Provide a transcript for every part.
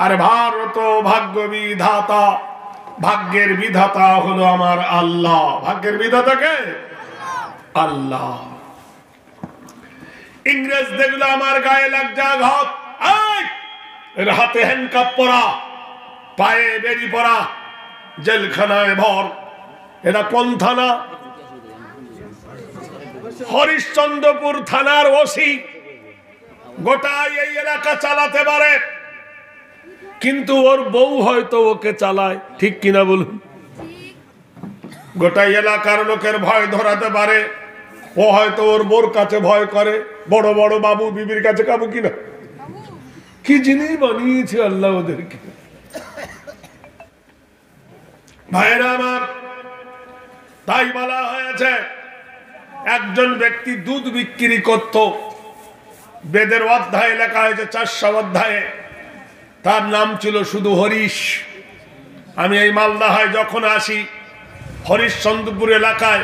আর ভারত ভাগ্য বিধাতা, ভাগ্যের বিধাতা হলো আমার আল্লাহ। ভাগ্যের বিধাতা কে? আল্লাহ। ইংরেজ দেখলো আমার গায়ে লাগছে আঘাত, এর হাতে হ্যান্ডকাপ পরা, পায়ে বেড়ি পরা, জেলখানায় ভর। এটা কোন থানা? হরিশ্চন্দ্রপুর থানার ওসি। গোটা এই এলাকা চালাতে পারে, কিন্তু ওর বউ হয়তো ওকে চালায়, ঠিক কিনা বলুন? গোটা এলাকার লোকের ভয় ধরাতে পারে, ও হয়তো ওর বউর কাছে ভয় করে, বড় বড় বাবু বিবির কাছে কাবু কিনা। কি জিনিস বানিয়েছে আল্লাহ ওদেরকে। ভাইরা আমার, তাই বলা হয়েছে একজন ব্যক্তি দুধ বিক্রি করত, বেদের অধ্যায় লেখা হয়েছে 400 অধ্যায়ে, তার নাম ছিল শুধু হরিশ। আমি এই মালদাহায় যখন আসি, হরিশ্চন্দ্রপুর এলাকায়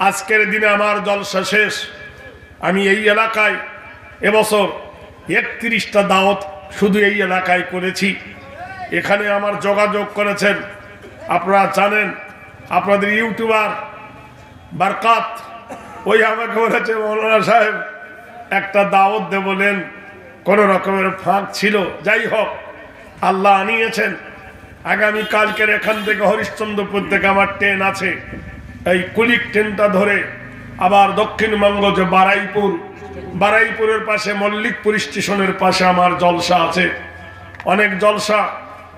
আজকের দিনে আমার জলসা শেষ। আমি এই এলাকায় এবছর 31টা দাওয়াত শুধু এই এলাকায় করেছি। এখানে আমার যোগাযোগ করেছেন, আপনারা জানেন, আপনাদের ইউটিউবার বারকাত, ওই আমাকে বলেছে মৌলানা সাহেব একটা দাওয়াত দেবলেন, কোন রকমের ফাঁক ছিল। যাই হোক, আল্লাহ আনিয়েছেন। আগামী কালকের এখান থেকে হরিশ্চন্দ্রপুর থেকে আমার ট্রেন আছে, এই কুলিক ট্রেনটা ধরে আবার দক্ষিণবঙ্গ যে বারাইপুরের পাশে মল্লিকপুর স্টেশনের পাশে আমার জলসা আছে। অনেক জলসা,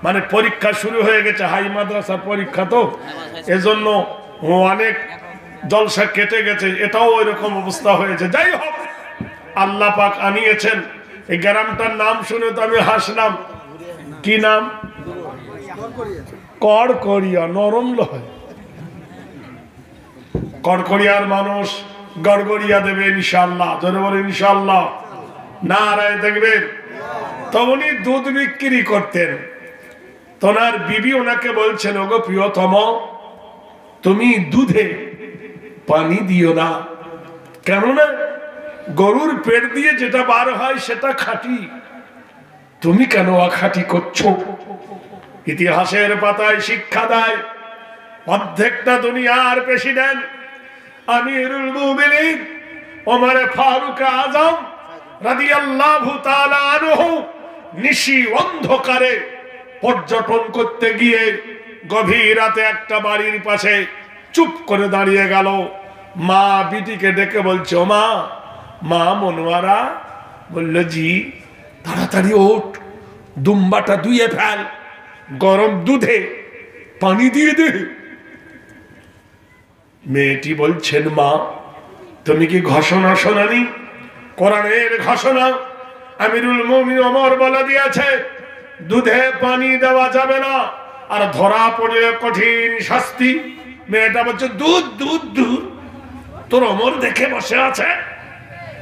মানে পরীক্ষা শুরু হয়ে গেছে, হাই মাদ্রাসার পরীক্ষা, তো এজন্য অনেক জলসা কেটে গেছে, এটাও ওইরকম অবস্থা হয়েছে। যাই হোক, আল্লাহ পাক আনিয়েছেন। এই গ্রামটার নাম শুনে তো আমি হাসলাম। কি নাম? কড়কড়িয়া। নরম লয়, কড়কড়িয়ার মানুষ গড়গড়িয়া দেবে ইনশাআল্লাহ। জোরে বলে ইনশাআল্লাহ। নারায়ে তাকবীর। তো উনি দুধ বিক্রি করতেন। তোনার বিবি ওনাকে বলছেন, ওগো প্রিয়তম, তুমি দুধে পানি দিও না, কেননা গরুর পেট দিয়ে যেটা বার হয় সেটা খাঁটি, তুমি কেন অখাঁটি করছো? ইতিহাসের পাতায় শিক্ষা দেয়, অর্ধেকটা দুনিয়ার প্রেসিডেন্ট আমিরুল মুমিনিন ওমর ফারুক আজম রাদিয়াল্লাহু তাআলা আনহু নিশি অন্ধকারে পর্যটন করতে গিয়ে গভীর রাতে একটা বাড়ির পাশে চুপ করে দাঁড়িয়ে গেল। মা বিটিকে ডেকে বলছে, ও মা, মা মনোয়ারা। বলল, জি। তাড়াতাড়ি ওঠ, দুম্বাটা ধুয়ে ফেল, গরম দুধে পানি দিয়ে দে। মেয়েটি বলছেন, মা তুমি কি ঘোষণা শোনানি? কোরআনের ঘোষণা আমিরুল মুমিনিন ওমর বলে দিয়েছে, দুধে পানি দেওয়া যাবে না, আর ধরা পড়লে কঠিন শাস্তি। মেয়েটা বলছে, দুধ দুধ দুধ, তোর ওমর দেখে বসে আছে,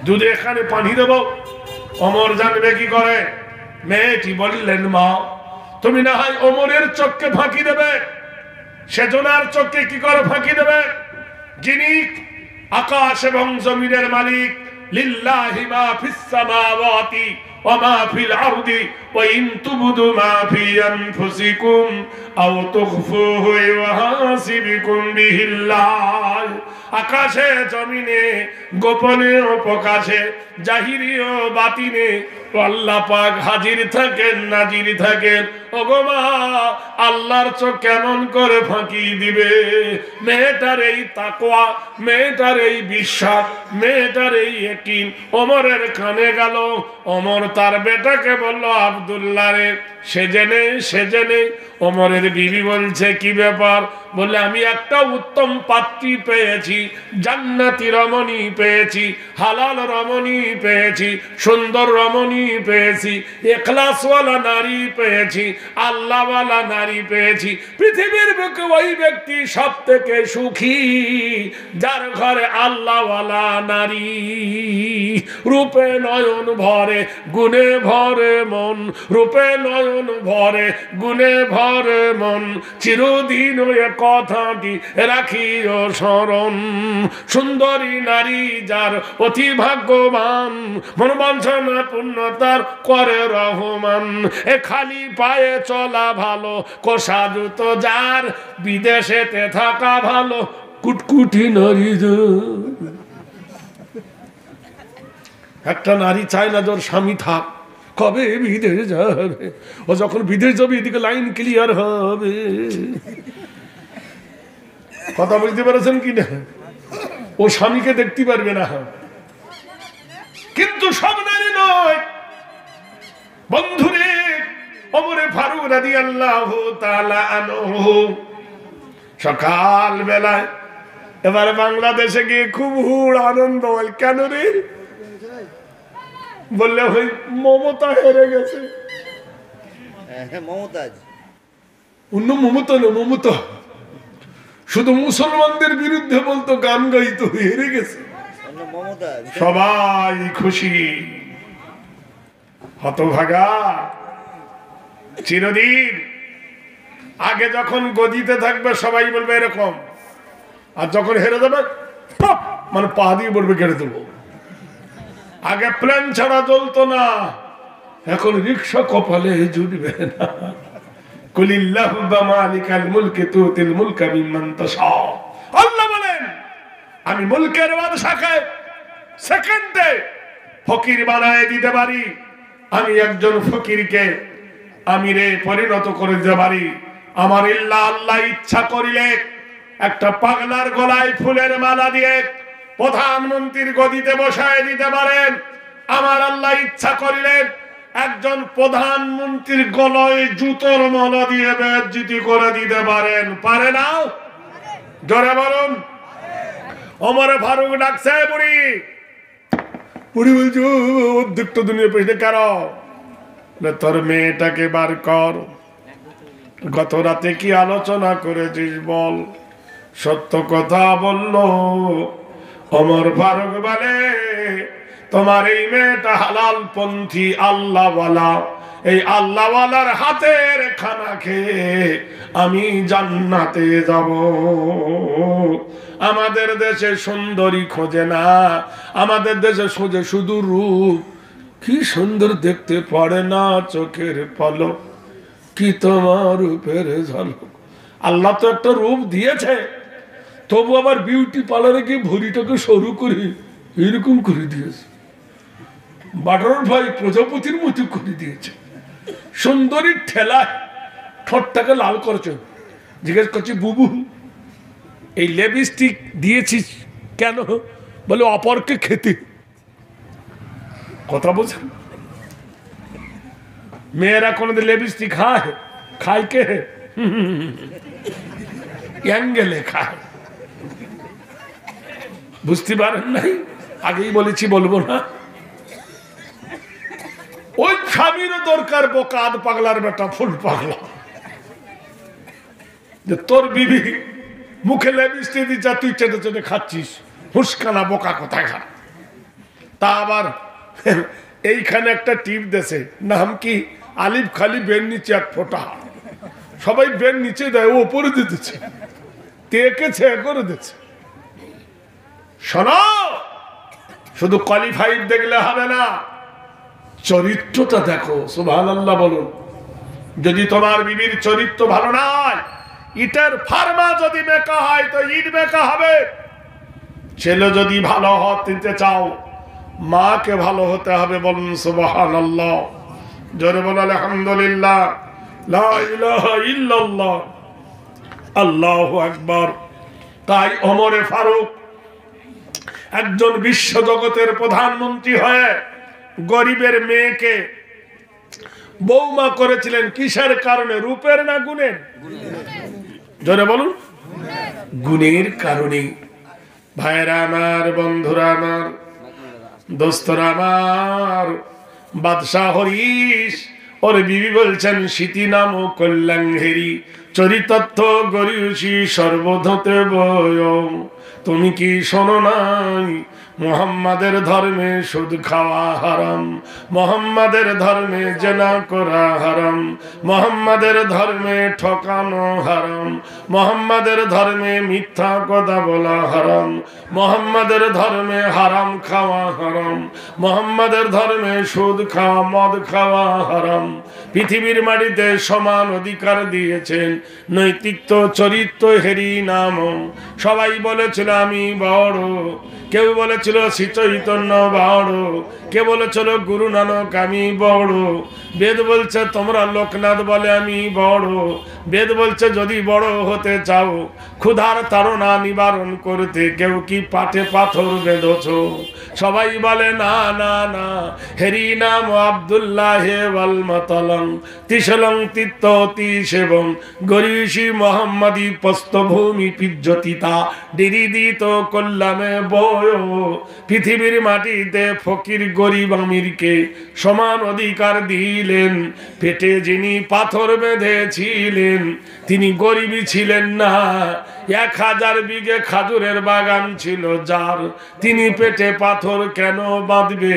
দুধে এখানে পানি দেব, ওমর জানবে কি করে? মেয়েটি বললেন, মা তুমি না হয় ওমরের চোখকে ফাঁকি দেবে, সেজনার চোখকে কি করে ফাঁকি দেবে? যিনি আকাশ এবং জমিনের মালিক, লিল্লাহি মা ফিস সামাওয়াতি ওয়া মা ফিল আরদি ওয়া ইন তুবদু মা ফি আনফুসিকুম আও তুখফুহু ইউহাসিবকুম বিহিল্লাহ। আকাশে জমিনে, গোপনে ও প্রকাশে, জাহিরি ও বাতিনে আল্লাহ পাক হাজির থাকেন, নাজির থাকেন। ওগো মা, আল্লাহর চোখ কেমন করে ফাঁকি দিবে? মেয়েটার এই তাকওয়া, মেয়েটার এই বিশ্বাস, মেয়েটার এই ইয়াকিন ওমরের কানে গেল। ওমর তার বেটাকে বলল, আব্দুল্লাহ রে, সে জেনে ওমরের বিবি বলছে, কি ব্যাপার? বলে, আমি একটা উত্তম পাত্রী পেয়েছি, জান্নাতি রমণী পেয়েছি, হালাল রমণী পেয়েছি, সুন্দর রমণী পেয়েছি, ইখলাসওয়ালা নারী পেয়েছি, আল্লাহওয়ালা নারী পেয়েছি। পৃথিবীর বুকে ওই ব্যক্তি সব থেকে সুখী যার ঘরে আল্লাহওয়ালা নারী। রূপে নয়ন ভরে গুণে ভরে মন, রূপে নয়ন ভরে গুণে ভরে মন, চিরদিন ওই কথাটি রাখিও স্মরণ। সুন্দরী নারী যার অতি ভাগ্যবান, মনোবাঞ্ছনা পূর্ণতার করে রহমান। এ খালি পায়ে চলা ভালো, কোষা জুতো যার, বিদেশেতে থাকা ভালো, কুটকুটি নারী। একটা নারী চায় না তোর স্বামী থাক, কবে বিদেশ যাবে, ও যখন বিদেশ যাবে এদিকে লাইন ক্লিয়ার হবে। কথা বুঝতে পেরেছেন কি না? ও স্বামীকে দেখতে পারবে না। কিন্তু সব নারী নয় বন্ধুরে। ওমরে ফারুক রাদিয়াল্লাহু তাআলা আনহু সকাল বেলায় এবারে বাংলাদেশে গিয়ে খুব হুড় আনন্দ হয়। কেন রে? বললে ওই মমতা হেরে গেছে। মমতাজ অন্য মমতা না, মমতা শুধু মুসলমানদের বিরুদ্ধে বলতো, গান গাইতো, হেরে গেছে। সবাই খুশি। হতভাগা চিরদিন আগে যখন গদিতে থাকবে সবাই বলবে এরকম, আর যখন হেরে যাবে মানে পা দিয়ে বলবে কেড়ে দেবো। আগে প্লেন ছাড়া চলতো না, এখন রিক্সা কপালে জুটবে না। কুলিল্লাহু মালিকাল মুলকি তুতিল মুলকা মিম্মান তাশা। আল্লাহ বলেন আমি মুলকের বাদশাকে সেকেন্ডে ফকির বানায় দিতে পারি। আমি একজন ফকিরকে আমিরে পরিণত করে দিতে পারি। আমার আল্লাহ ইচ্ছা করিলে একটা পাগলার গলায় ফুলের মালা দিয়ে প্রধানমন্ত্রীর গদিতে বসায় দিতে পারেন। আমার আল্লাহ ইচ্ছা করিলে একজন প্রধানমন্ত্রীর গলায় জুতোর মালা দিয়ে বেজ্জিতি করে দিতে পারেন। পারে না? জোরে বলুন। ওমর ফারুক ডাকছে বুড়ি, বুড়ি বলছো অর্ধেকটা দুনিয়া পেছনে কেন? তোর মেয়েটাকে বার কর, গত রাতে কি আলোচনা করেছিস বল। সত্য কথা বললো ওমর ফারুক বলে, তোমার এই মেয়েটা হালাল পন্থী আল্লাহওয়ালা, এই আল্লাহওয়ালার হাতের খানা খেয়ে আমি জান্নাতে যাব। আমাদের দেশে সুন্দরী খোঁজে না, আমাদের দেশে খোঁজে শুধু রূপ। কি সুন্দর দেখতে পারে না চোখের পলক, কি তোমার রূপের ঝলক। আল্লাহ তো একটা রূপ দিয়েছে, তবু আবার বিউটি পার্লারে গিয়ে ভরিটাকে সরু করে এরকম করে দিয়েছে। বাটারফ্লাই প্রজাপতির মতো করে দিয়েছে। সুন্দরীর ঠেলায় ঠোঁটটাকে লাল করেছে। জিজ্ঞেস করছি বুবু এই লিপস্টিক দিয়েছিস কেন? বলে অপরকে খেতে। কথা বলছেন? মেয়েরা কোনোদিন লিপস্টিক খায়? খায় কে? অ্যাঙ্গেলে খায়। বুঝতে পারেন নাই? আগেই বলেছি, বলবো না। ওই স্বামীরও দরকার বোকা আধ পাগলার বেটা ফুল পাগলা, যে তোর বিবি মুখে লিপস্টিক দিচ্ছা, তুই চেটে চেটে খাচ্ছিস। হুসকানা বোকা কোথায় খা। তা আবার এইখানে একটা টিপ দেছে, নাম কি? আলিফ খালি বের নিচে এক ফোঁটা। সবাই বের নিচে দেয়, ও উপরে দিতেছে, তেকেছে করে দিচ্ছে। শোনো, শুধু কোয়ালিফাইড দেখলে হবে না, চরিত্রটা দেখো। সুবহানাল্লাহ বলুন। যদি তোমার বিবির চরিত্র ভালো নয়, ইটের ফার্মা যদি মেকা হয় তো ইট মেকা হবে। ছেলে যদি ভালো হতে চাও, মাকে ভালো হতে হবে। বলুন সুবহানাল্লাহ। জোরে বল আলহামদুলিল্লাহ, লা ইলাহা ইল্লাল্লাহ, আল্লাহু আকবার। তাই ওমরে ফারুক একজন বিশ্ব জগতের প্রধানমন্ত্রী হয়ে গরিবের মেয়েকে বৌমা করেছিলেন। কিসের কারণে? রূপের না গুণের? জোরে বলুন। গুণের কারণে। ভাইরা আমার, বন্ধুরা আমার, দোস্তরা আমার, বাদশাহ হরিশ ওর বিবি বলছেন, শীতি নাম কল্যাণ হেরি, চরিতার্থ গরিয়সী সর্বধতে বয়। তুমি কি শোনো নাই মুহাম্মাদের ধর্মে সুদ খাওয়া হারাম, মুহাম্মাদের ধর্মে জেনা করা হারাম, মুহাম্মাদের ধর্মে ঠকানো হারাম, মুহাম্মাদের ধর্মে মিথ্যা কথা বলা হারাম, মুহাম্মাদের ধর্মে হারাম খাওয়া হারাম, মুহাম্মাদের ধর্মে সুদ খাওয়া মদ খাওয়া হারাম। পৃথিবীর মাটিতে সমান অধিকার দিয়েছেন, নৈতিক চরিত্র হেরি নাম। সবাই বলেছিল আমি বড়, কেউ বলেছিল শ্রী চৈতন্য বড়, কে বলেছিল গুরু নানক আমি বড়। বেদ বলছে তোমরা, লোকনাথ বলে আমি বড়। বেদ বলছে যদি বড় হতে চাও ক্ষুধার তাড়না নিবারণ করতে কেউ কি পাঠে পাথর বেঁধেছ? সবাই বলে না না না, হেরি নাম আব্দুল্লাহ ওয়াল মাতালং তিসলং তিত্ততি সেবং গরিষি মোহাম্মদী পস্তভূমি পিজ্জতিতা ডিরিদিত কল্যাণে বয়। পৃথিবীর মাটিতে ফকির গরিব আমিরকে সমান অধিকার দিলেন। পেটে যিনি পাথর বেঁধেছিলেন তিনি গরিবই ছিলেন না। 1000 বিঘে খাজুরের বাগান ছিল যার, তিনি পেটে পাথর কেন বাঁধবে?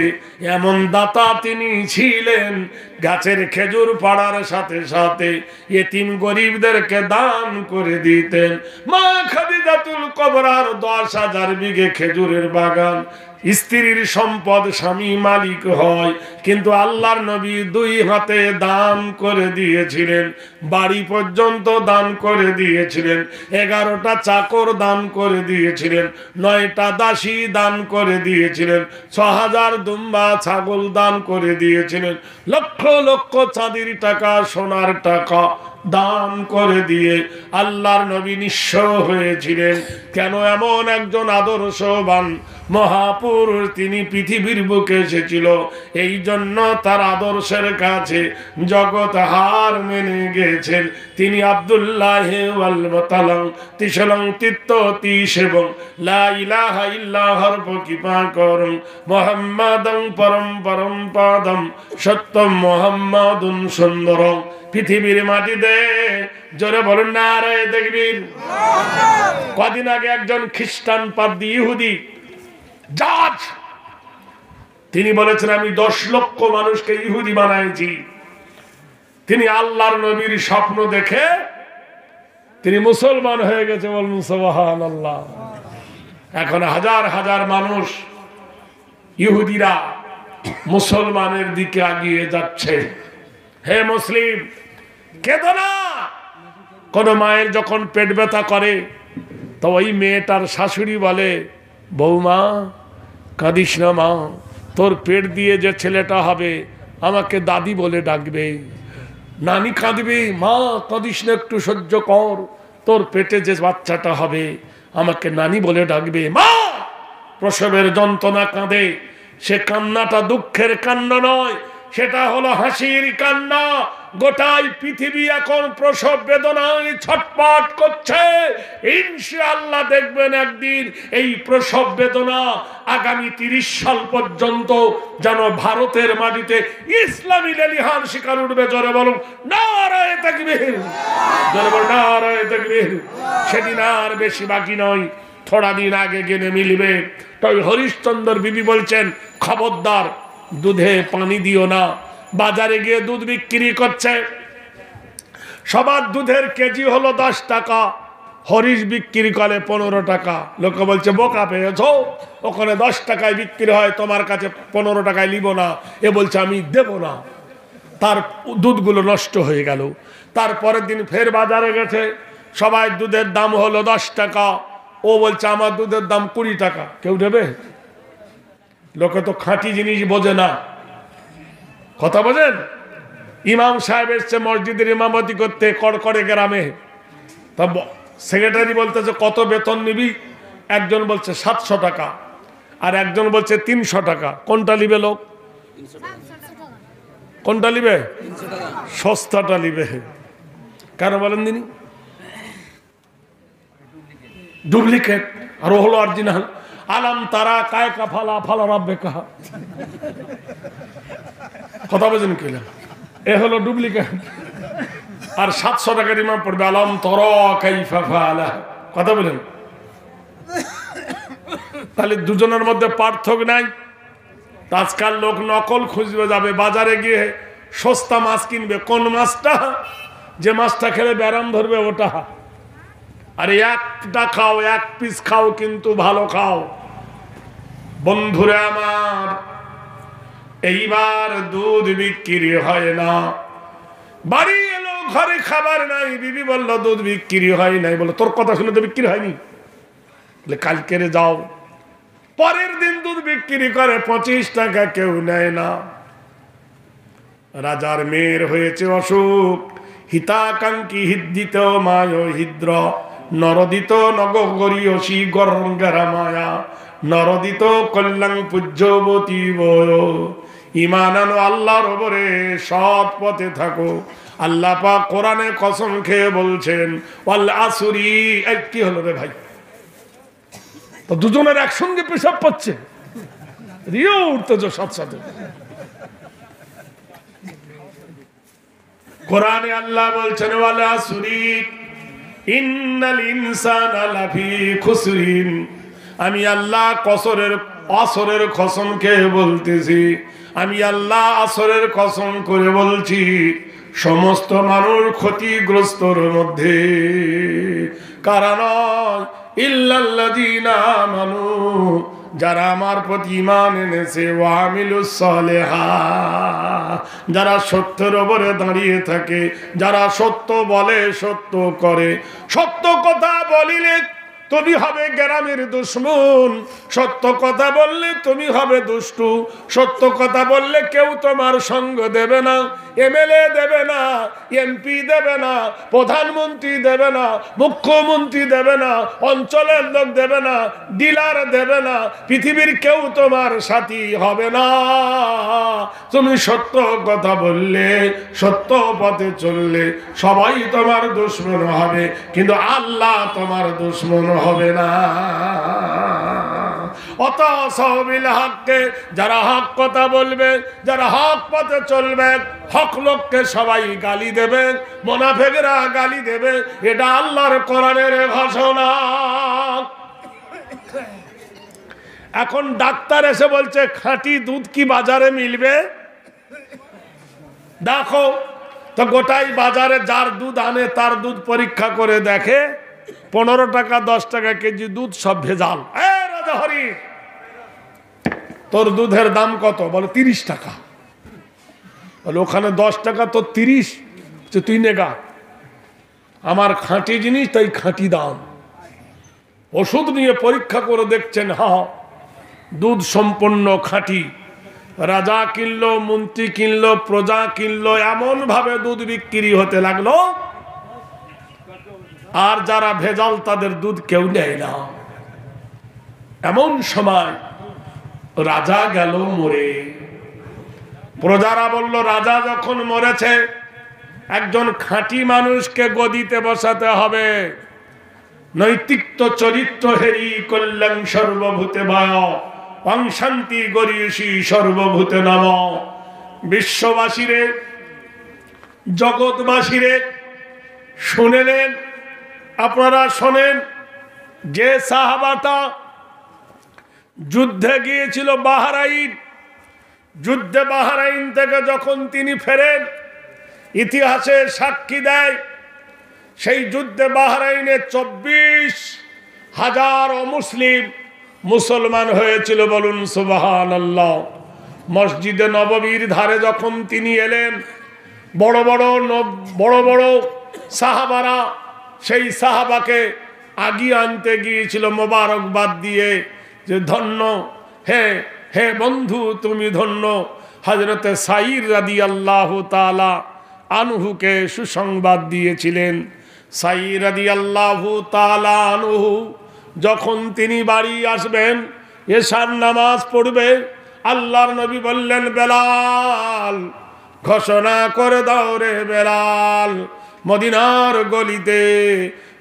এমন দাতা তিনি ছিলেন। গাছের খেজুর পাড়ার সাথে সাথে এতিম গরিবদেরকে দান করে দিতেন। মা খাদিজাতুল কুবরার 10,000 বিঘে খেজুরের বাগান। স্ত্রীর সম্পদ স্বামী মালিক হয়, কিন্তু আল্লাহর নবী 2 হাতে দান করে দিয়েছিলেন। বাড়ি পর্যন্ত দান করে দিয়েছিলেন, 11টা চাকর দান করে দিয়েছিলেন, 9টা দাসী দান করে দিয়েছিলেন, 6,000 দুম্বা ছাগল দান করে দিয়েছিলেন, লক্ষ লক্ষ চাঁদির টাকা সোনার টাকা দান করে দিয়ে আল্লাহর নবী নিঃস্ব হয়েছিলেন। কেন? এমন একজন আদর্শবান মহাপুরুষ তিনি পৃথিবীর বুকে এসেছিল, এই জন্য তার আদর্শের কাছে জগৎ হার মেনে গেছেন। তিনি আব্দুল্লাহ ওয়াল মাতালং তিসলং তিত্ততি সেবং লা ইলাহা ইল্লাল্লাহর কৃপা করং মুহাম্মাদং পরম পরম পাদম সত্যম মুহাম্মাদুন সুন্দরং। পৃথিবীর মাটিতে জোরে বলুন নারায়ে তাকবীর। কদিন আগে একজন খ্রিস্টান পাদ্রী ইহুদি জাজ, তিনি বলেছেন আমি 10 লক্ষ মানুষকে ইহুদি বানাইছি। তিনি আল্লাহর নবীর স্বপ্ন দেখে তিনি মুসলমান হয়ে গেছে। বলুন সুবহানাল্লাহ। এখন হাজার হাজার মানুষ ইহুদিরা মুসলমানের দিকে এগিয়ে যাচ্ছে। হে মুসলিম, কেঁদো না। কোন মায়ের যখন পেট ব্যথা করে তো ওই মেয়েটার শাশুড়ি বলে, বৌমা কাঁদিস না মা, তোর পেট দিয়ে যে ছেলেটা হবে আমাকে দাদি বলে ডাকবে। নানি কাঁদবে, মা কাঁদিস না, একটু সহ্য কর, তোর পেটে যে বাচ্চাটা হবে আমাকে নানি বলে ডাকবে। মা প্রসবের যন্ত্রণা কাঁদে, সে কান্নাটা দুঃখের কান্না নয়, সেটা হলো হাসির কান্না। গোটাই পৃথিবী এখন প্রসব বেদনায় ছটফট করছে। ইনশাআল্লাহ দেখবেন একদিন এই প্রসব বেদনা আগামী 30 সাল পর্যন্ত যেন ভারতের মাটিতে ইসলামী লেলিহান শিকার উঠবে। জোরে বলুন নারায়ে তাকবীর, জোরে বলুন নারায়ে তাকবীর। সেদিন আর বেশি বাকি নয়, থোড়া দিন আগে গেলে মিলবে। তাই হরিশ্চন্দ্র বিবি বলছেন, খবরদার দুধে পানি দিও না। বাজারে গিয়ে দুধ বিক্রি করছে, সবার দুধের কেজি হলো 10 টাকা, হরিশ বিক্রি করে 15 টাকা। লোকে বলছে বোকা পেয়েছ, ওখানে 10 টাকায় বিক্রি হয়, তোমার কাছে 15 টাকায় নিব না। এ বলছে আমি দেব না। তার দুধগুলো নষ্ট হয়ে গেল। তারপরের দিন ফের বাজারে গেছে, সবাই দুধের দাম হলো 10 টাকা। ও বলছে আমার দুধের দাম 20 টাকা, কেউ দেবে? লোকে তো খাঁটি জিনিস বোঝে না, কথা বোঝেন? ইমাম সাহেব এসছে মসজিদের ইমামতি করতে কড়কড়ে গ্রামে। তা সেক্রেটারি বলতেছে কত বেতন নিবি? একজন বলছে 700 টাকা, আর একজন বলছে 300 টাকা। কোনটা নিবে লোক? কোনটা নিবে? সস্তাটা নিবে। কেন বলেন দিনি? ডুপ্লিকেট আর ও হলো অরিজিনাল। আলাম তারা কায় কাফালা ফালা রাব্বে কাহা, কথা বোঝেন কিনা? এ হলো ডুপ্লিকেট আর 700 টাকার ইমাম পড়বে আলম তরা কাইফা ফাআলা। কথা বলেন, তাহলে দুজনের মধ্যে পার্থক্য নাই। আজকাল লোক নকল খুঁজবে, যাবে বাজারে গিয়ে সস্তা মাছ কিনবে। কোন মাছটা? যে মাছটা খেলে ব্যারাম ধরবে ওটা। আরে একটা খাও, এক পিস খাও, কিন্তু ভালো খাও। বন্ধুরা আমার, এইবার দুধ বিক্রি হয় না। বাড়ি এলো, ঘরে খাবার নাই, বিবি বলল দুধ বিক্রি হয় নাই। বলো তোর কথা শুনে তো বিক্রি হয়নি। কালকেরে যাও। পরের দিন দুধ বিক্রি করে 25 টাকা, কেউ নেয় না। রাজার মেয়ের হয়েছে অসুখ। হিতাকাঙ্ক্ষী হিদ্দিত মায় হিদ্র নরদিত নগরীয়সী গরঙ্গারা মায়া নরদিত কল্যাণ পূজ্যবতী বয়। ঈমান আনো আল্লাহর ওপরে, সৎ পথে থাকো। আল্লাহ পাক কোরআনে কসম খেয়ে বলছেন ওয়াল আসরি। কি হলো রে ভাই? তো দুজনের একসঙ্গে পেশাব পাচ্ছে, রিও উঠতেছ সাথে সাথে। কোরআনে আল্লাহ বলছেন ওয়াল আসরি ইন্নাল ইনসানা লাফি খুসরিন। আমি আল্লাহ আসরের কসম খেয়ে বলতেছি, আমি আল্লাহ আসরের কসম করে বলছি, সমস্ত মানুষ ক্ষতিগ্রস্তর মধ্যে। কারণ ইল্লাল্লাযীনা আমানু, যারা আমার প্রতি ঈমান এনেছে, ওয়া আমিলুস সালিহাত, যারা সত্যের উপরে দাঁড়িয়ে থাকে, যারা সত্য বলে, সত্য করে। সত্য কথা বলিলে তুমি হবে গ্রামের দুশমন, সত্য কথা বললে তুমি হবে দুষ্টু, সত্য কথা বললে কেউ তোমার সঙ্গ দেবে না, এমএলএ দেবে না, এমপি দেবে না, প্রধানমন্ত্রী দেবে না, মুখ্যমন্ত্রী দেবে না, অঞ্চলের লোক দেবে না, ডিলার দেবে না, পৃথিবীর কেউ তোমার সাথী হবে না। তুমি সত্য কথা বললে, সত্য পথে চললে সবাই তোমার দুশমন হবে, কিন্তু আল্লাহ তোমার দুশমন হবে না। যারা হক কথা বলবে, যারা হক পথে চলবে, হক লোককে সবাই গালি দেবে, মুনাফিকরা গালি দেবে। এটা আল্লাহর কোরআনের ঘোষণা। এখন ডাক্তার এসে বলছে খাঁটি দুধ কি বাজারে মিলবে? দেখো তো, গোটাই বাজারে যার দুধ আনে তার দুধ পরীক্ষা করে দেখে 15 টাকা 10 টাকা কেজি দুধ সব ভেজাল। রাজা হরি, তোর দুধের দাম কত? বলে 30 টাকা। বলে ওখানে 10 টাকা, তোর 30, তুই নেগা। আমার খাঁটি জিনিস, তাই খাঁটি দাম। ওষুধ নিয়ে পরীক্ষা করে দেখছেন, হ্যাঁ দুধ সম্পূর্ণ খাঁটি। রাজা কিনলো, মন্ত্রী কিনলো, প্রজা কিনলো, এমন ভাবে দুধ বিক্রি হতে লাগলো, আর যারা ভেজাল তাদের দুধ কেউ নেয় না। এমন সময় রাজা গেল মরে। প্রজারা বলল, রাজা যখন মরেছে, একজন খাঁটি মানুষকে গদিতে বসাতে হবে। নৈতিক চরিত্র হেরি কল্যাণ সর্বভূতে ভয় শান্তি গরিয়সী সর্বভূতে নম। বিশ্ববাসীরে, জগৎবাসীরে শুনেলেন, আপনারা শোনেন, যে সাহাবাটা যুদ্ধে গিয়েছিল বাহরাইন, যুদ্ধে বাহরাইন থেকে যখন তিনি ফেরেন, ইতিহাসে সাক্ষী দেয় সেই যুদ্ধে বাহরাইনে 24,000 অমুসলিম মুসলমান হয়েছিল। বলুন সুবহানাল্লাহ। মসজিদে নববীর ধারে যখন তিনি এলেন, বড় বড় সাহাবারা সেই সাহাবাকে আগিয়ে আনতে গিয়েছিল মোবারকবাদ দিয়ে, যে ধন্য, হে হে বন্ধু তুমি ধন্য। হযরতে সাঈদ রাদিয়াল্লাহু তাআলা আনহুকে সুসংবাদ দিয়েছিলেন। সাঈদ রাদিয়াল্লাহু তাআলা আনহু যখন তিনি বাড়ি আসবেন, এশার নামাজ পড়বে, আল্লাহর নবী বললেন, বেলাল ঘোষণা করে দাও রে বেলাল, মদিনার গলিতে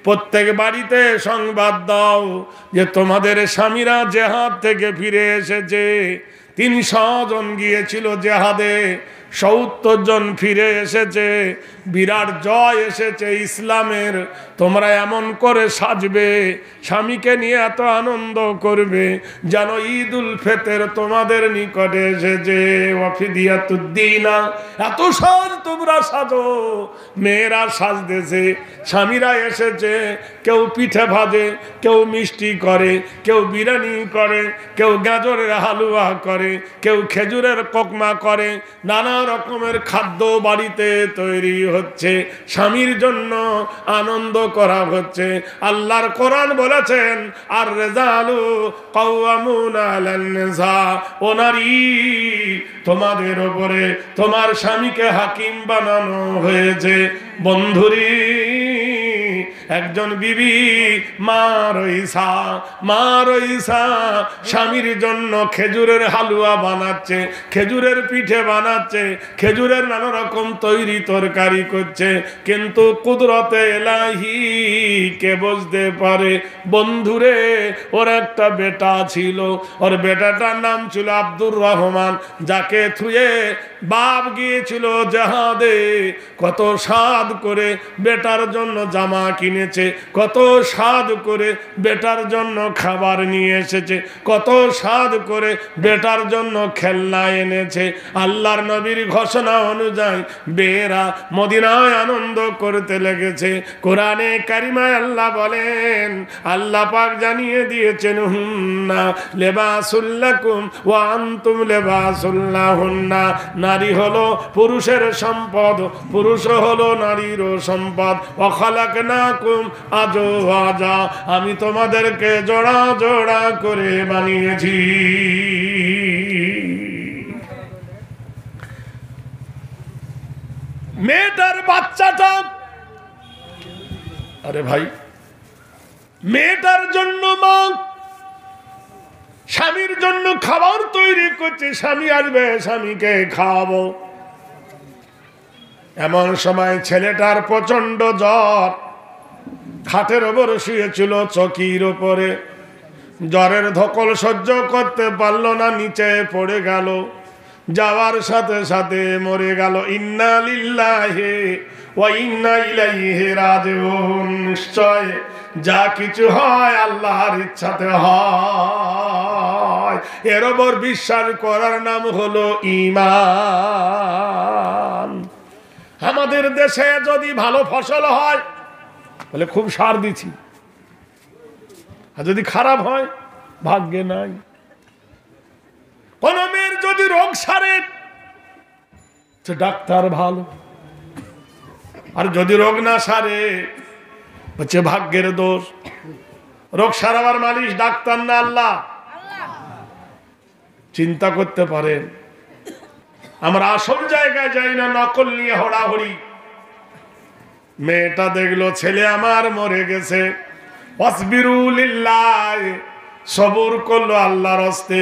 প্রত্যেক বাড়িতে সংবাদ দাও যে তোমাদের স্বামীরা জেহাদ থেকে ফিরে এসেছে। 300 জন গিয়েছিল জেহাদে, 70 জন ফিরে এসেছে, বিরাট জয় এসেছে ইসলামের। তোমরা এমন করে সাজবে, স্বামীকে নিয়ে এত আনন্দ করবে যেন ঈদুল ফিতর তোমাদের নিকটে এসেছে। ওয়াফিদিয়াতুদ্দিনা, এত সাজ তোমরা সাজো। মেয়েরা সাজতেছে, স্বামীরা এসেছে, কেউ পিঠে ভাজে, কেউ মিষ্টি করে, কেউ বিরিয়ানি করে, কেউ গাজরের হালুয়া করে, কেউ খেজুরের কোকমা করে, নানা রকমের খাদ্য বাড়িতে তৈরি হচ্ছে, স্বামীর জন্য আনন্দ করা হচ্ছে। আল্লাহর কোরআন বলেছেন, আর রিজালু কাওয়ামুনা আলান নিসা, ও নারী, তোমাদের উপরে তোমার স্বামীকে হাকিম বানানো হয়েছে। বন্ধুরি, একজন বিবি মা রইসা স্বামীর জন্য খেজুরের হালুয়া বানাচ্ছে, খেজুরের পিঠে বানাচ্ছে, খেজুরের নানা রকম তৈরি তরকারি করছে, কিন্তু কুদরতে এলাহি কে বুঝতে পারে। বন্ধুরে, ওর একটা বেটা ছিল, ওর বেটাটার নাম ছিল আব্দুর রহমান, যাকে থুয়ে বাপ গিয়েছিল জাহাদে। কত সাদ করে বেটার জন্য জামা কিনেছে, কত সাদ করে বেটার জন্য খাবার নিয়ে এসেছে, কত সাদ করে বেটার জন্য খেলনা এনেছে। আল্লাহর নবীর ঘোষণা অনুযায়ী বেরা মদিনায় আনন্দ করতে লেগেছে। কোরআনে কারিমায় আল্লাহ বলেন, আল্লাহ পাক জানিয়ে দিয়েছেন, হুন্না লিবাসুল লাকুম ওয়া আনতুম লিবাসুল লাহুন্না। নারী হলো পুরুষের সম্পদ, পুরুষ হলো নারীরও সম্পদ। ওয়া খালাকনাকুম আজওয়াজা, আমি তোমাদেরকে জোড়া জোড়া করে বানিয়েছি। মেয়েটার বাচ্চাটা, আরে ভাই, মেয়েটার জন্য মা স্বামীর জন্য খাবার তৈরি করছে, স্বামী আসবে, স্বামীকে খাওয়াবো। এমন সময় ছেলেটার প্রচন্ড জ্বর, খাটের ওপর শুয়েছিল চকির ওপরে, জ্বরের ধকল সহ্য করতে পারল না, নিচে পড়ে গেল, যাওয়ার সাথে সাথে মরে গেল। ইন্না লিল্লাহি ওয়া ইন্না ইলাইহি রাজিউন। নিশ্চয় যা কিছু হয় আল্লাহর ইচ্ছাতে হয়। এর ওপর বিশ্বাস করার নাম হলো ঈমান। আমাদের দেশে যদি ভালো ফসল হয় বলে খুব সার দিছি, আর যদি খারাপ হয় ভাগ্যে নাই। কোন মেয়ের যদি রোগ সারে ডাক্তার ভালো, আর যদি রোগ না সারে হচ্ছে ভাগ্যের দোষ। রোগ সারাবার মালিশ ডাক্তার না আল্লাহ। চিন্তা করতে পারেন, আমরা আসল জায়গায় যাই না, নকল নিয়ে হড়াহড়ি। মেয়েটা দেখলো ছেলে আমার মরে গেছে, ওয়াসবিরু লিল্লাহ, সবুর করলো আল্লাহর হস্তে।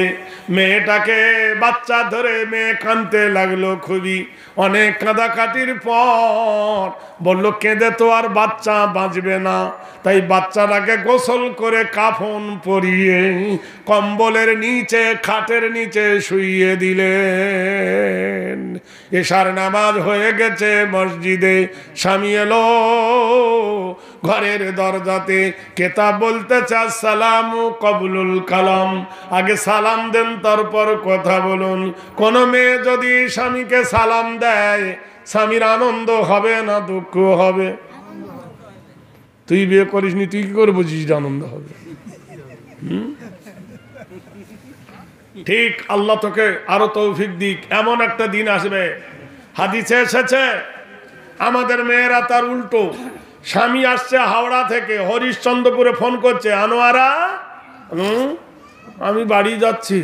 মেয়েটাকে বাচ্চা ধরে মেয়ে কাঁদতে লাগলো খুবই। অনেক কাঁদাকাটির পর বলল, কেঁদে তো আর বাচ্চা বাঁচবে না। তাই বাচ্চাটাকে গোসল করে কাফন পরিয়ে কম্বলের নিচে, খাটের নিচে শুইয়ে দিলেন। এশার নামাজ হয়ে গেছে মসজিদে, স্বামী এলো ঘরের দরজাতে, কেতাব বলতেছে আসসালামু কবুলুল কালাম, আগে সালাম দেন তারপর কথা বলুন। কোন মেয়ে যদি স্বামীকে সালাম দেয়, স্বামীর আনন্দ হবে না দুঃখ হবে? তুই বিয়ে করিসনি, তুই কি করে বুঝিস আনন্দ হবে? ঠিক আল্লাহ তোকে আরো তৌফিক দিক। এমন একটা দিন আসবে, হাদিসে এসেছে, আমাদের মেয়েরা তার উল্টো। স্বামী আসছে হাওড়া থেকে, হরিশ্চন্দ্রপুরে ফোন করছে, আনোয়ারা আমি বাড়ি যাচ্ছি।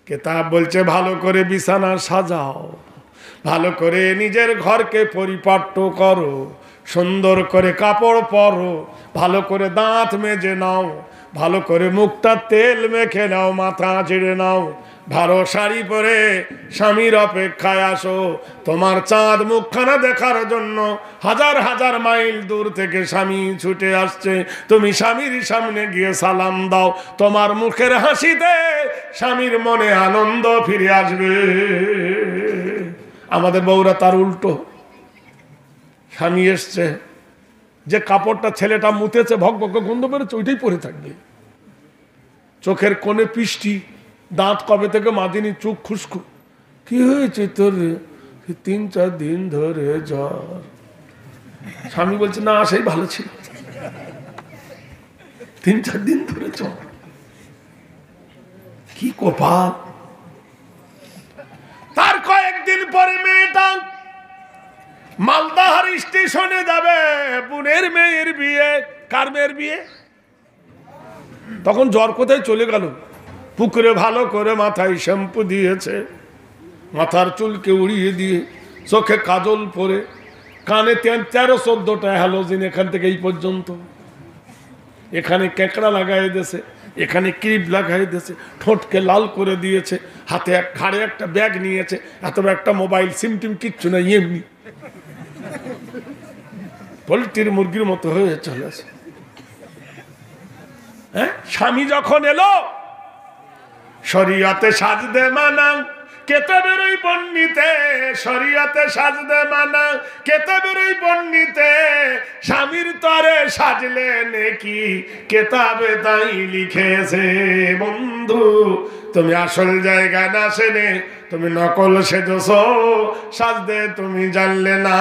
কেতাব বলছে ভালো করে বিছানা সাজাও, ভালো করে নিজের ঘরকে পরিপাট্য করো, সুন্দর করে কাপড় পরো, ভালো করে দাঁত মেজে নাও, ভালো করে মুখটা তেল মেখে নাও, মাথা ঝেড়ে নাও, ভালো শাড়ি পরে স্বামীর অপেক্ষায় আসো। তোমার চাঁদ মুখখানা দেখার জন্য হাজার হাজার মাইল দূর থেকে স্বামী ছুটে আসছে। তুমি স্বামীর সামনে গিয়ে সালাম দাও, তোমার মুখের হাসিতে স্বামীর মনে আনন্দ ফিরে আসবে। আমাদের বউরা তার উল্টো। স্বামী এসছে, যে কাপড়টা ছেলেটা মুতেছে ভক ভক গন্ধ বেরোচ্ছে ওইটাই পরে থাকবে। চোখের কোণে পিষ্টি, দাঁত কবে থেকে মাদিনী, চোখ খুশকু। কি হয়েছে তোর? 3-4 দিন ধরে জ্বর। স্বামী বলছে না, সেই ভালো ছিল, 3-4 দিন ধরে জ্বর। কি কপাল। তার কয়েকদিন পরে মেয়েটা মালদাহার স্টেশনে যাবে, বোনের মেয়ের বিয়ে। কার মেয়ের বিয়ে? তখন জ্বর কোথায় চলে গেল। পুকুরে ভালো করে মাথায় শ্যাম্পু দিয়েছে, মাথার চুলকে উড়িয়ে দিয়ে, চোখে কাজল পরে, কানে 13-14টা হ্যালোজিন এখান থেকে এই পর্যন্ত। এখানে কেঁকড়া লাগাই দিয়েছে, এখানে ক্লিপ লাগাই দিয়েছে, ঠোঁটকে লাল করে দিয়েছে, হাতে ঘাড়ে একটা ব্যাগ নিয়েছে, এত একটা মোবাইল, সিম টিম কিচ্ছু না, এমনি পোল্ট্রির মুরগির মতো হয়ে চলেছে। হ্যাঁ, স্বামী যখন এলো, শরিয়াতে সাজদে মানা, কেতাবের ওই বর্ণিতে, শরিয়াতে সাজদে মানা, কেতাবের ওই বর্ণিতে, স্বামীর তরে সাজলে নেকি কেতাবে তাই লিখেছে। বন্ধু, তুমি আসল জায়গায় না সেনে তুমি নকল সেজছ। সাজদে তুমি জানলে না,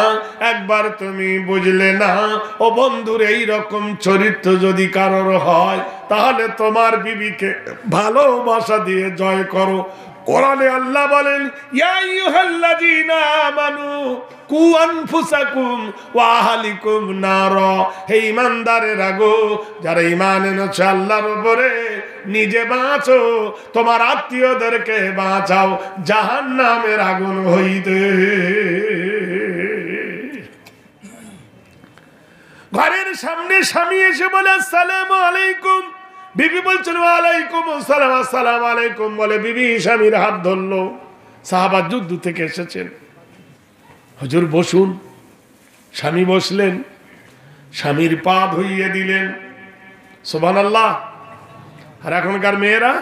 একবার তুমি বুঝলে না। ও বন্ধুর এই রকম চরিত্র যদি কারোর হয়, তাহলে তোমার বিবিকে ভালোবাসা দিয়ে জয় করো। কোরআনে আল্লাহ বলেন, ইয়া আইয়ুহাল্লাযীনা আমানু কু আনফুসাকুম ওয়া আহলিকুম নারা। হে ঈমানদারেরা গো, যারা ঈমান এনেছো আল্লাহর উপরে, নিজে বাঁচো, তোমার আত্মীয়দেরকে বাঁচাও জাহান্নামের আগুন হইতে। ঘরের সামনে স্বামী এসে বলে আসসালামু আলাইকুম, বিবি বলছেন ওয়ালাইকুম আসসালাম, আসসালামু আলাইকুম বলে বিবি স্বামীর হাত ধরলো। সাহাবা যুদ্ধ থেকে এসেছেন। হুজুর বসুন। স্বামী বসলেন, স্বামীর পা ধুইয়ে দিলেন। সুবহানাল্লাহ। আর এখনকার মেয়েরা,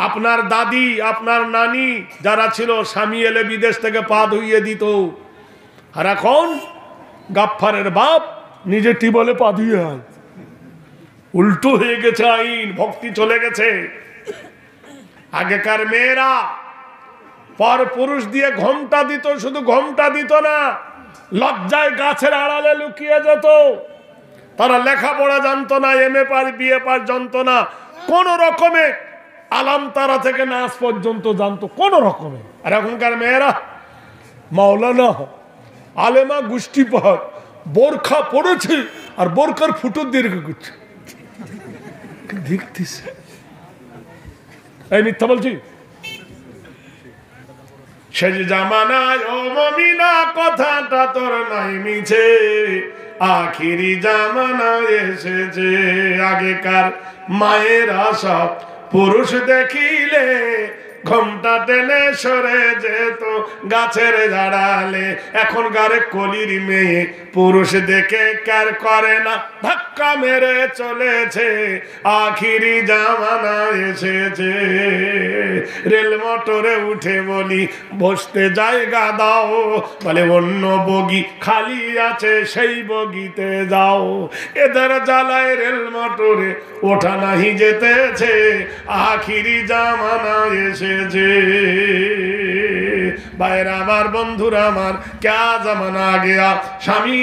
আপনার দাদি, আপনার নানি যারা ছিল, স্বামী এলে বিদেশ থেকে পা ধুইয়ে দিত। আর এখন গাফফারের বাপ নিজে টিবলে পা ধুয়ে হয়। উল্টো হয়ে গেছে আইন, ভক্তি চলে গেছে। আগেকার মেয়েরা পর পুরুষ দিয়ে ঘোমটা দিত, শুধু ঘোমটা দিত না, লজ্জায় গাছের আড়ালে লুকিয়ে যেত। তারা লেখাপড়া জানতো না, এমএ পার বিএ পার জানতো না, কোন রকমে আলাম তারা থেকে নাচ পর্যন্ত জানতো, কোন রকমে। আর এখনকার মেয়েরা মাওলানা, আলেমা, গোষ্ঠী পাহাড়, বোরখা পড়েছে আর বোরখার ফুটো দিয়ে রেখে করছে। দেখতেছে, এই মিথ্যা বলছি? শেষ জামানায় ও মুমিনা কথাটা তোর নাই মিছে, আখিরি জামানায় এসেছে। আগেকার মায়েরা সব পুরুষ দেখিলে ঘোমটা টেনে সরে যেত গাছের দাঁড়ালে। এখনকার কলির মেয়ে পুরুষ দেখে কেয়ার করে না, ধাক্কা মেরে চলেছে। আখিরি জামানা এসেছে। রেল মোটরে উঠে বলি বসতে জায়গা দাও, বলে অন্য বগি খালি আছে সেই বগিতে যাও। এদের জ্বালায় রেল মোটরে ওঠা নাহি যেতেছে, আখিরি জামানা এসে। ভাইরা আমার, বন্ধুরা আমার, ক্যা জামানা আ গয়া। স্বামী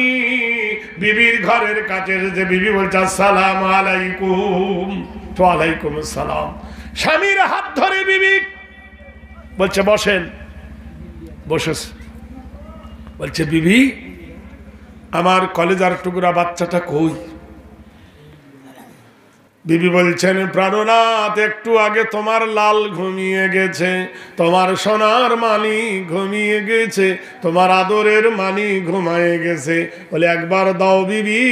বিবির ঘরের কাছে যে বিবি বলছে আসসালামু আলাইকুম, তো ওয়ালাইকুম আসসালাম। স্বামীর হাত ধরে বিবি বলছে বসেন। বসেছে। বলছে বিবি, আমার কলেজার টুকরা বাচ্চাটা কই? বিবি বলছেন, প্রাণনাথ একটু আগে তোমার লাল ঘুমিয়ে গেছে, তোমার সোনার মানি ঘুমিয়ে গেছে, তোমার আদরের মানি ঘুমায়ে গেছে। বলে একবার দাও বিবি,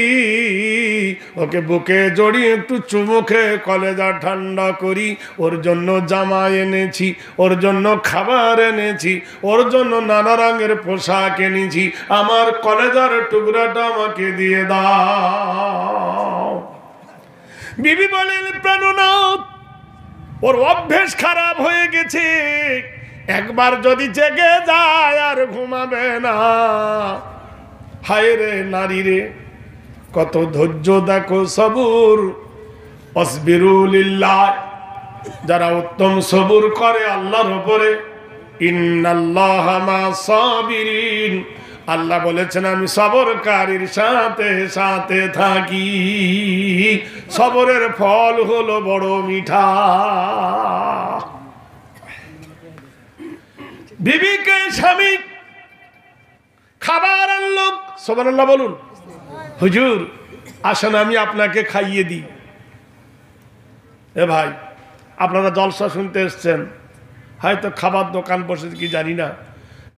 ওকে বুকে জড়িয়ে একটু চুমুখে কলেজা ঠান্ডা করি। ওর জন্য জামা এনেছি, ওর জন্য খাবার এনেছি, ওর জন্য নানা রঙের পোশাক এনেছি, আমার কলেজার টুকরাটা আমাকে দিয়ে দাও। বিবি বলেন, প্রাণনাথ ওর অভ্যেস খারাপ হয়ে গেছে, একবার যদি জেগে যায় আর ঘুমাবে না। হায় রে নারী রে, কত ধৈর্য দেখো, সবুর। অসবিরু লিল্লাহ, যারা উত্তম সবুর করে আল্লাহর উপরে, ইন্নাল্লাহা মা'আস সাবিরিন, আল্লাহ বলেছেন আমি সবরকারীর সাথে সাথে থাকি। সবরের ফল হলো বড় মিঠা। বিবিকে স্বামী খাবার আনলো, সুবহানাল্লাহ বলুন। হুজুর আসেন আমি আপনাকে খাইয়ে দিই। এ ভাই, আপনারা জলসা শুনতে এসছেন, হয়তো খাবার দোকান বসেছে কি জানি না,